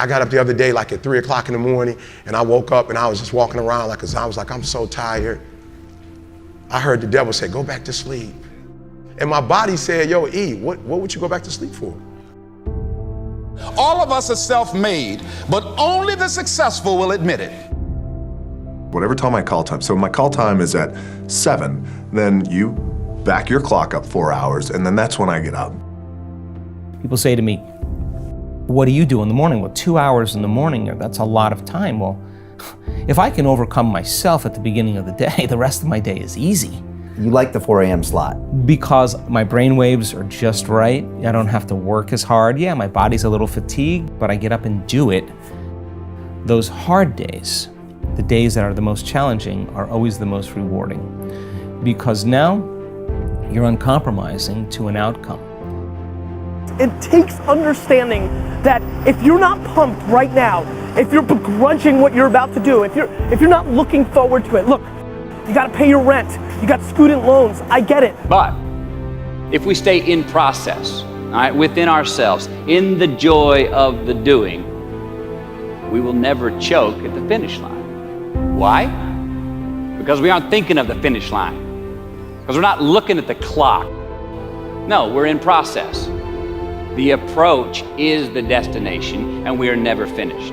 I got up the other day like at 3 o'clock in the morning, and I woke up and I was just walking around like, 'cause I was like, I'm so tired. I heard the devil say, go back to sleep. And my body said, yo, E, what would you go back to sleep for? All of us are self-made, but only the successful will admit it. Whatever time my call time, so my call time is at 7, then you back your clock up 4 hours, and then that's when I get up. People say to me, what do you do in the morning? Well, 2 hours in the morning, that's a lot of time. Well, if I can overcome myself at the beginning of the day, the rest of my day is easy. You like the 4 a.m. slot? Because my brain waves are just right. I don't have to work as hard. Yeah, my body's a little fatigued, but I get up and do it. Those hard days, the days that are the most challenging, are always the most rewarding. Because now you're uncompromising to an outcome. It takes understanding that if you're not pumped right now, if you're begrudging what you're about to do, if you're not looking forward to it, look, you gotta pay your rent, you got student loans, I get it. But if we stay in process, all right, within ourselves, in the joy of the doing, we will never choke at the finish line. Why? Because we aren't thinking of the finish line. Because we're not looking at the clock. No, we're in process. The approach is the destination, and we are never finished.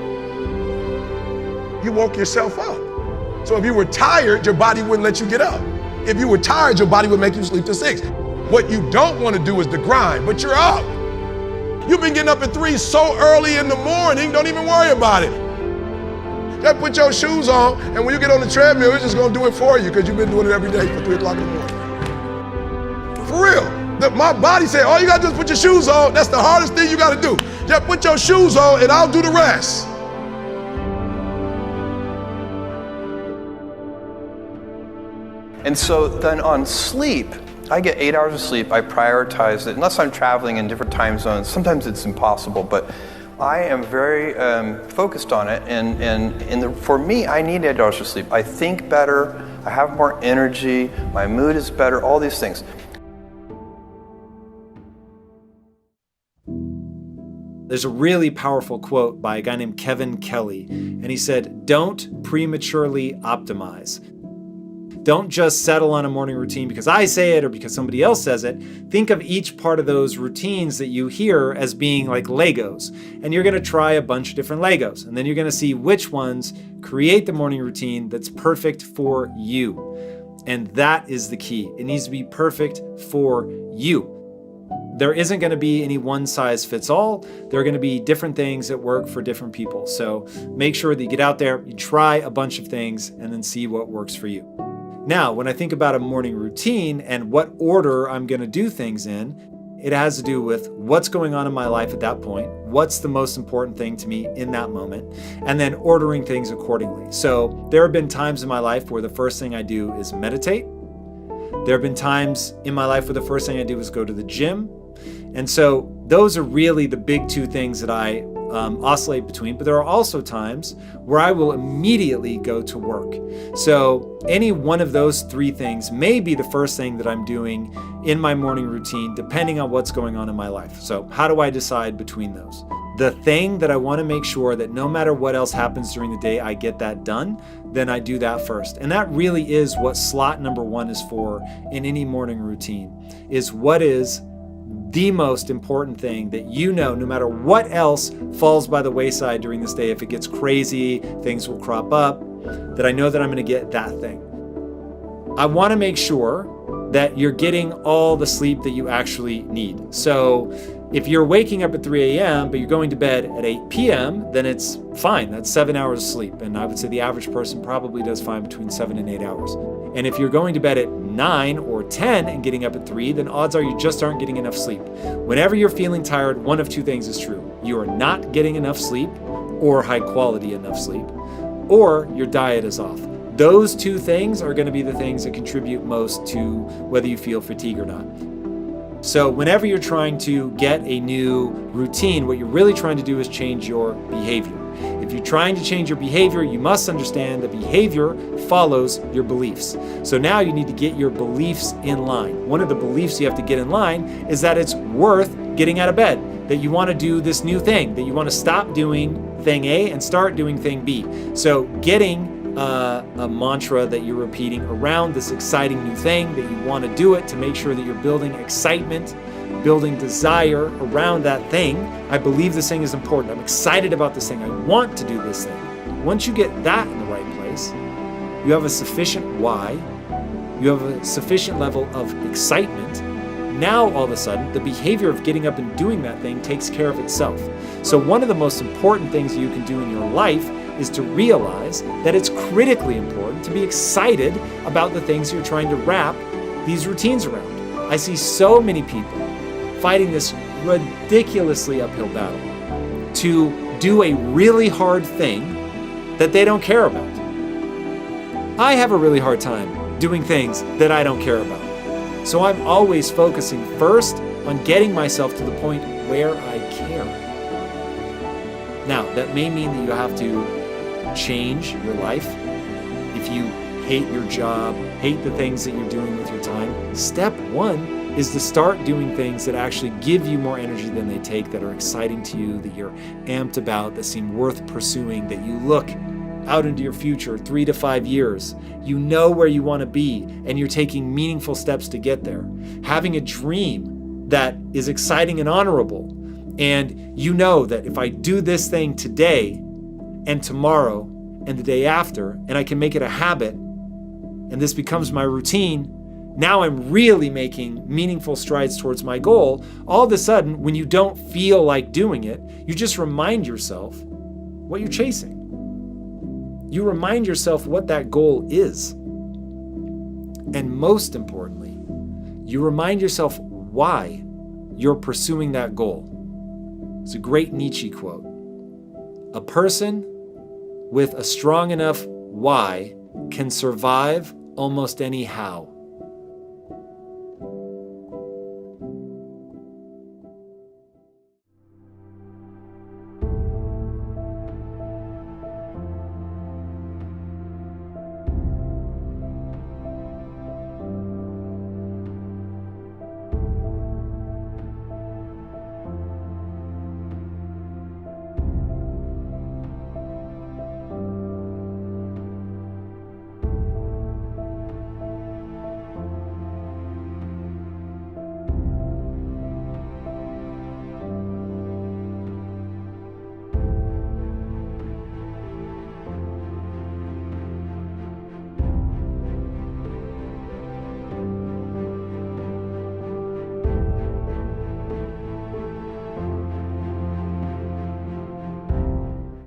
You woke yourself up. So if you were tired, your body wouldn't let you get up. If you were tired, your body would make you sleep till 6. What you don't want to do is the grind, but you're up. You've been getting up at 3 so early in the morning, don't even worry about it. Just put your shoes on, and when you get on the treadmill, it's just gonna do it for you because you've been doing it every day for 3 o'clock in the morning. For real. My body said, all you gotta do is put your shoes on. That's the hardest thing you gotta do. Just put your shoes on and I'll do the rest. And so then on sleep, I get 8 hours of sleep. I prioritize it, unless I'm traveling in different time zones. Sometimes it's impossible, but I am very focused on it. And for me, I need 8 hours of sleep. I think better, I have more energy, my mood is better, all these things. There's a really powerful quote by a guy named Kevin Kelly, and he said, don't prematurely optimize. Don't just settle on a morning routine because I say it or because somebody else says it. Think of each part of those routines that you hear as being like Legos, and you're gonna try a bunch of different Legos, and then you're gonna see which ones create the morning routine that's perfect for you. And that is the key. It needs to be perfect for you. There isn't going to be any one size fits all. There are going to be different things that work for different people. So make sure that you get out there, you try a bunch of things, and then see what works for you. Now, when I think about a morning routine and what order I'm going to do things in, it has to do with what's going on in my life at that point, what's the most important thing to me in that moment, and then ordering things accordingly. So there have been times in my life where the first thing I do is meditate. There have been times in my life where the first thing I do is go to the gym. And so those are really the big two things that I oscillate between, but there are also times where I will immediately go to work. So any one of those three things may be the first thing that I'm doing in my morning routine, depending on what's going on in my life. So how do I decide between those? The thing that I want to make sure that no matter what else happens during the day, I get that done, then I do that first. And that really is what slot number 1 is for in any morning routine, is what is the most important thing that you know, no matter what else falls by the wayside during this day, if it gets crazy, things will crop up, that I know that I'm going to get that thing. I want to make sure that you're getting all the sleep that you actually need. So if you're waking up at 3 a.m., but you're going to bed at 8 p.m., then it's fine. That's 7 hours of sleep. And I would say the average person probably does fine between 7 and 8 hours. And if you're going to bed at 9 or 10 and getting up at 3, then odds are you just aren't getting enough sleep. Whenever you're feeling tired, one of two things is true. You are not getting enough sleep, or high quality enough sleep, or your diet is off. Those two things are going to be the things that contribute most to whether you feel fatigue or not. So whenever you're trying to get a new routine, what you're really trying to do is change your behavior. If you're trying to change your behavior, you must understand that behavior follows your beliefs. So now you need to get your beliefs in line. One of the beliefs you have to get in line is that it's worth getting out of bed. that you want to do this new thing, that you want to stop doing thing A and start doing thing B. So getting a mantra that you're repeating around this exciting new thing, that you want to do it to make sure that you're building excitement, building desire around that thing. I believe this thing is important. I'm excited about this thing. I want to do this thing. Once you get that in the right place, you have a sufficient why, you have a sufficient level of excitement. Now, all of a sudden, the behavior of getting up and doing that thing takes care of itself. So one of the most important things you can do in your life is to realize that it's critically important to be excited about the things you're trying to wrap these routines around. I see so many people fighting this ridiculously uphill battle to do a really hard thing that they don't care about. I have a really hard time doing things that I don't care about. So I'm always focusing first on getting myself to the point where I care. Now, that may mean that you have to change your life. If you hate your job, hate the things that you're doing with your time, step one is to start doing things that actually give you more energy than they take, that are exciting to you, that you're amped about, that seem worth pursuing, that you look out into your future 3 to 5 years. You know where you want to be, and you're taking meaningful steps to get there. Having a dream that is exciting and honorable, and you know that if I do this thing today and tomorrow and the day after, and I can make it a habit, and this becomes my routine, now I'm really making meaningful strides towards my goal. All of a sudden, when you don't feel like doing it, you just remind yourself what you're chasing. You remind yourself what that goal is. And most importantly, you remind yourself why you're pursuing that goal. It's a great Nietzsche quote. A person with a strong enough why can survive almost any how.